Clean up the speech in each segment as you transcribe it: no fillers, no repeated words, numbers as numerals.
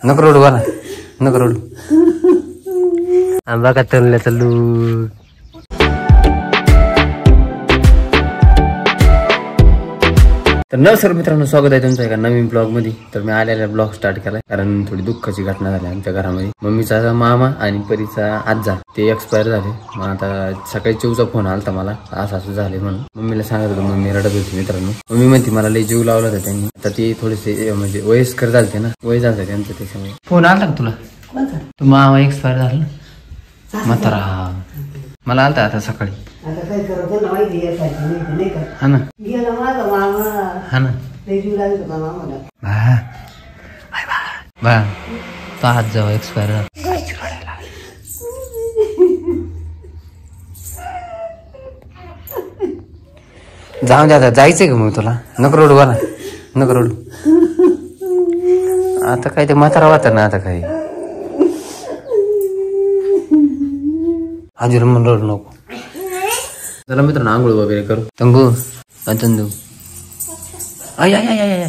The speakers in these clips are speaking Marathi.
नको रोड बघा, नको रोड. आंबा का तळल्या चालू. तर नमस्कार मित्रांनो, स्वागत आहे तुमचं एका नवीन ब्लॉग मध्ये. तर मी आलेला ब्लॉग स्टार्ट केलाय कारण थोडी दुःखाची घटना झाली आमच्या घरामध्ये. मम्मीचा मामा आणि परीचा आजा ते एक्सपायर झाले. मग आता सकाळी चिवचा फोन आलता मला, असं झाले म्हणून. मम्मीला सांगत होतो, मम्मी रडत होती मित्रांनो. मम्मी म्हणते मला लई जीव लावला होता त्यांनी. आता ते थोडेसे म्हणजे वयस्कर झालते ना, वय झालं त्यांचं, त्याच्यामुळे. फोन आलता का तुला? तू मामा एक्सपायर झाला ना म्हातारा? मला आलता आता सकाळी. हा ना, हा ना. बा तो आज जाऊ एक्सपायर झाला. जाऊन द्या, जायचंय का मग तुला? नको रोड बघा, नको रोड. आता काय ते म्हातारा वाटत ना, आता काय हाजीर म्हणून रोड नको. चला मित्रांनो, आंघोळ वगैरे करू. तंगू तंदू आय आय आय आय.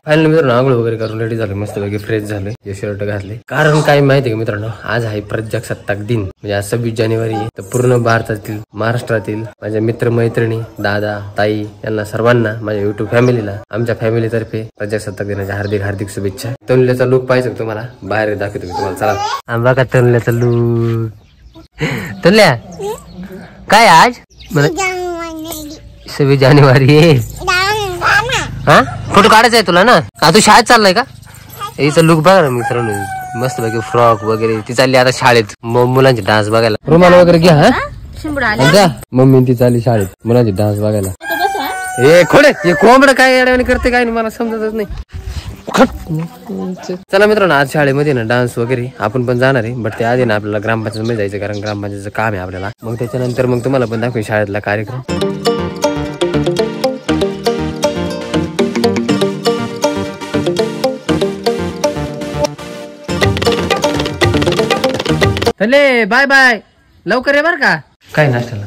फायनली मित्रांनो आंघोळ वगैरे करून रेडी झाले, मस्त पैकी फ्रेश झाले, हे शर्ट घातले. कारण काय माहिती का मित्रांनो, आज आहे प्रजासत्ताक दिन. म्हणजे आज 26 जानेवारी आहे. तर पूर्ण भारतातील, महाराष्ट्रातील माझ्या मित्रमैत्रिणी, दादा, ताई यांना सर्वांना, माझ्या युट्यूब फॅमिलीला, आमच्या फॅमिलीतर्फे प्रजासत्ताक दिनाच्या हार्दिक हार्दिक शुभेच्छा. तनुल्याचा लुक पाहिजे तुम्हाला, बाहेर दाखवतो मी तुम्हाला. चला आंबा का तनुल्याचा लुक. तनुल्या काय आज 26 जानेवारी आहे. हा फोटो काढायचा आहे तुला ना? का तू शाळेत चाललाय का? हिचं लुक बघा ना मित्रांनो, मस्त पैकी फ्रॉक वगैरे. ती चालली आता शाळेत मुलांची डान्स बघायला. रुमाल वगैरे घ्या. हा मम्मी ती चालली शाळेत मुलांची डान्स बघायला. हे खोडे, हे कोंबड काय अडवणी करते काय नाही मला समजतच नाही. चला मित्रांनो, आज शाळेमध्ये ना डान्स वगैरे आपण पण जाणार आहे. बट ते आधी ना आपल्याला ग्रामपंचायत मध्ये जायचं, कारण ग्रामपंचायतचं काम आहे आपल्याला. मग त्याच्यानंतर मग तुम्हाला पण दाखवू शाळेतला कार्यक्रम. चले बाय बाय, लवकर ये बर का. काय नाश्त्याला?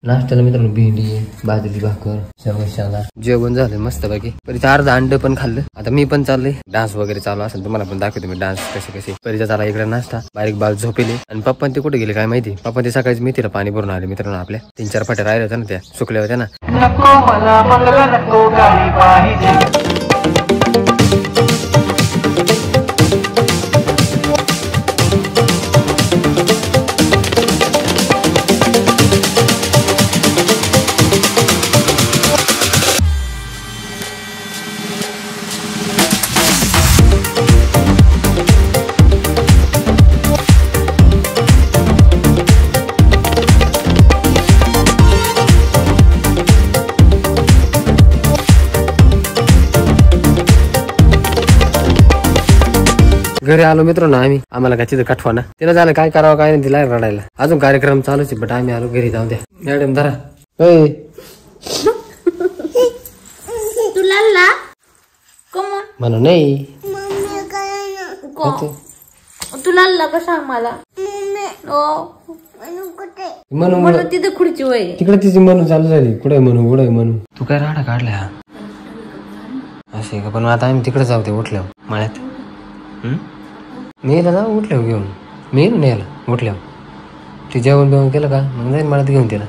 नाश्त्याला मित्रांनो भेंडी, बाजरी भाकर, शेवगा. जेवण झालं मस्त पैकी. परीचं अर्धा अंड पण खाल्लं. आता मी पण चाललंय. डान्स वगैरे चालू असेल तुम्हाला पण दाखवतो मी डान्स कसे. परीचा चाला इकडे नाश्ता, बारीक बाल झोपेले. आणि पप्पा ते कुठे गेले काय माहिती. पप्पा ते सकाळीच मेथीला पाणी भरून आले मित्रांनो. आपल्या 3-4 फाट्या राहिल्या होत्या ना, त्या सुकल्या होत्या ना. घरी आलो मित्रांनो आम्ही. आम्हाला काय तिथं कठवाना तिला झालं, काय करावं काय नाही, तिला रडायला. अजून कार्यक्रम चालूच आहे. बट आम्ही आलो घरी. जाऊ द्या मॅडम धरा. म्हणू नाही तुला का सांग मला. म्हणून तिथे खुर्ची वय तिकडे तिची म्हणून चालू झाली. कुठे म्हणू कुठे म्हणू. तू काय राडा काढला असे का? पण आता आम्ही तिकडे जाऊ दे उठल्यावर मळ्यात. नेला जाऊ उठल्यावर घेऊन. मी येईल नेला उठल्यावर. ते जेवण बिवण केलं का मग जाईल मळ्यात घेऊन तिला.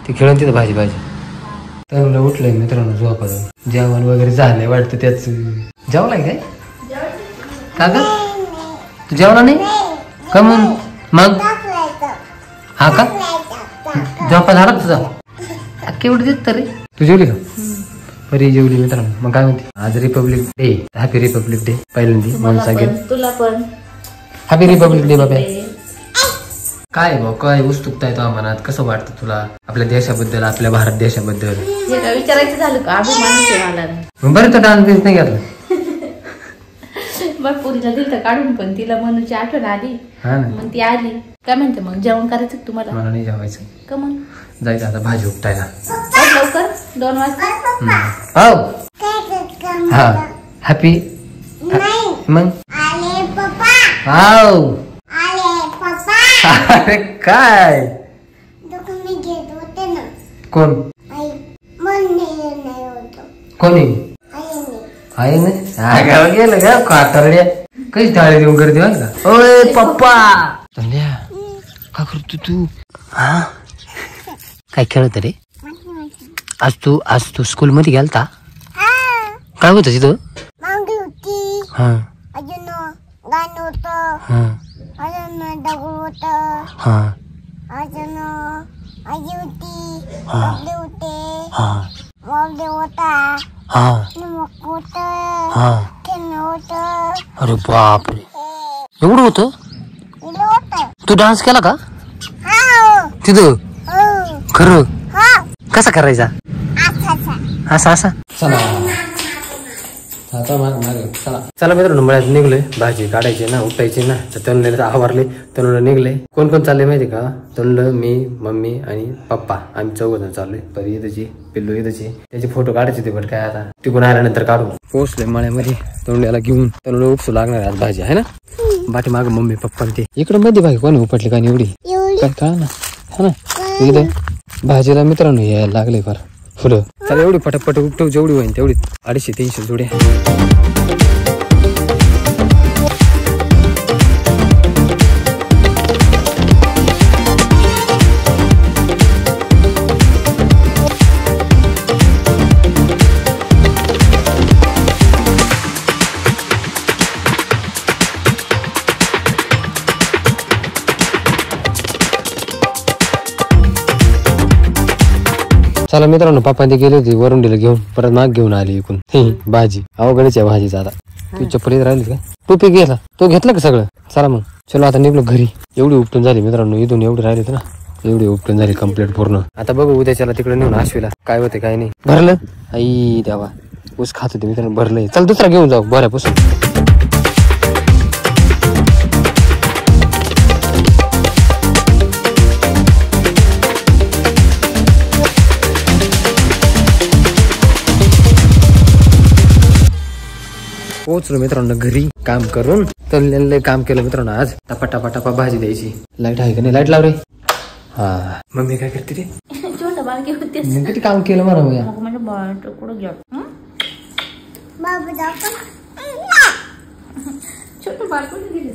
ती खेळून तिथं भाजी तर उठलंय मित्रांनो झोपा. जेवण वगैरे झालंय वाटतं. त्याच जेवलाय काय का ग? तू जेवला नाही का? मग हा का झोपा झाला तुझा? केवढी देत तरी. तू जेवली का? परी जेवली मित्रांनो. मग काय म्हणते? आज Republic day. Happy Republic day. पहिल्यांदा म्हणून सांगेल तुला पण हॅपी रिपब्लिक डे बाबा. काय भाऊ काय उत्सुकता आहे तो मनात? कसं वाटतं तुला आपल्या देशाबद्दल, आपल्या भारत देशाबद्दल? विचारायचं झालं का? अभिमान बरं तर डान्स बिन्स नाही घातला. बघ पुरीला दिलं काढून, पण तिला मनूची आठवण आली. मग ती आली. काय म्हणते मग जेवण करायचं तुम्हाला? मला नाही जेवायचं. का मग जायचं आता भाजी उपटायला लवकर 2 वाजता. हा हॅपी मग हाव. अरे काय कोण कोणी आहे ना गाव गेलं का कातरड्या काही टाळे देऊन करते बरं का. ओय पप्पा का करतो तू? हा काय खेळत रे? आज तू स्कूल मध्ये गेलता? काय होत तिथं? हा अरे बापरे एवढं होतं? तू डान्स केला का तिथं? खरं? कसा करायचा? असा असा. चला आता चला मित्रांनो मळ्यात निघलोय. भाजी काढायची ना उपटायची ना तर तरुण आवारले तरुण निघले. कोण कोण चालले माहिती का? तरुण मी मम्मी आणि पप्पा आम्ही 4 जण चाललोय. परी इथंची पिल्लू इथंची. त्याचे फोटो काढायचे ते पण काय आता तिकडून आल्यानंतर काढू. पोहोचले मळ्यामध्ये तरुण्याला घेऊन. तरुण उपसू लागणार आज भाजी आहे ना. बाटी माग मम्मी पप्पा ते इकडे मध्ये भाजी कोणी उपटली का एवढी काय कळा ना हा ना. इकडे भाजीला मित्रांनो यायला लागले फार फुलं. चला एवढी पटापट उपटव जेवढी होईल तेवढी 250-300 जोड्या. चला मित्रांनो पप्पा ते गेले होते वरुंडीला घेऊन परत माग घेऊन आली इकून भाजी. अवघडच आहे भाजीचा आता. तू चप्पल येत राहिली का? टोपी गेला तो घेतला का सगळं? चला मग चलो आता निघलो घरी. एवढी उपटून झाली मित्रांनो इथून एवढी राहिली ना एवढी उपटून झाली कम्प्लीट पूर्ण. आता बघू उद्याच्याला तिकडे नेऊन आशवीला काय होते काय नाही. भरलं आई देवा ऊस खात होते मित्रांनो भरलंय. चल दुसरा घेऊन जाऊ बऱ्यापासून. पोहोचलो मित्रांनो घरी काम करून. तर काम केलं मित्रांनो आज. टपा भाजी द्यायची. लाईट आहे का नाही? लाईट लाव रे. हा मम्मी काय करते रे? छोटं बाळ घेऊन किती काम केलं म्हणा भैया.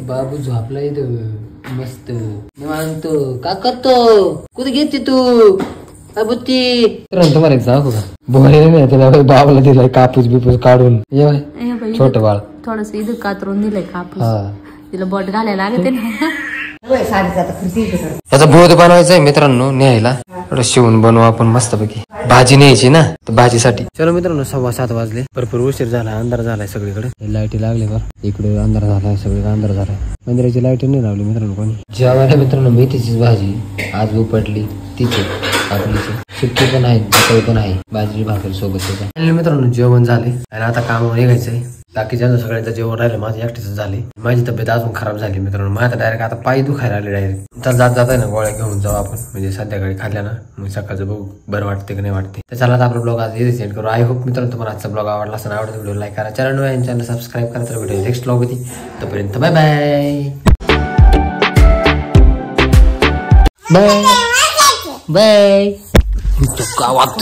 बाबू झोपला इथं मस्त निवांत. का करतो? कुठे घेते तू? तुम्हाला एक सांगू का? बोलायला बाबाला दिलाय कापूस बिपूस काढून. छोट बाळ थोडस इथं कातरून दिलंय कापूस. तिला बोट घालायला लागते ना. याचा भोत बनवायचा मित्रांनो न्यायला. थोडं शिवून बनवू आपण मस्तपैकी. भाजी न्यायची ना तर भाजीसाठी. चलो मित्रांनो 7:15 वाजले. भरपूर उशीर झाला. अंधार झालाय सगळीकडे. लाईटी लागले बरं. इकडे अंधार झालाय सगळीकडे अंधार झालाय. मंदिराची लाईट नाही लावली मित्रांनो कोणी. जेवायला मित्रांनो मेथीचीच भाजी आज उपटली. तिची आपलीची सुट्टी पण आहे भाकरी पण आहे. भाजी भाकरी सोबत मित्रांनो जेवण झाले आणि आता कामावर निघायचंय. बाकीच्या सगळ्यांचं जेवण राहिलं माझं एकटीच झाले. माझी तब्येत अजून खराब झाली मित्रांनो. माझा डायरेक्ट आता पाय दुखायला आले डायरेक्ट. तर जात आहे ना गोळ्या घेऊन जाऊ आपण म्हणजे संध्याकाळी खाल्ल्या ना मग सकाळचं बघू बरं वाटते की नाही वाटते. तर चला आता आपला ब्लॉग आज इथे सेंड करू. आय होप मित्रांनो तुम्हाला आजचा ब्लॉग आवडला असं आवडतं व्हिडिओ लाईक करा. चॅनल सबस्क्राईब करा. तर व्हिडिओ नेक्स्ट ब्लॉग होती तोपर्यंत बाय बाय बाय बाय. गावात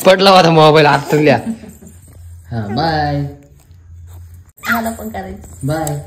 पडला माझा मोबाईल आत तुल्या. हा बाय. मला पण करायचं. बाय.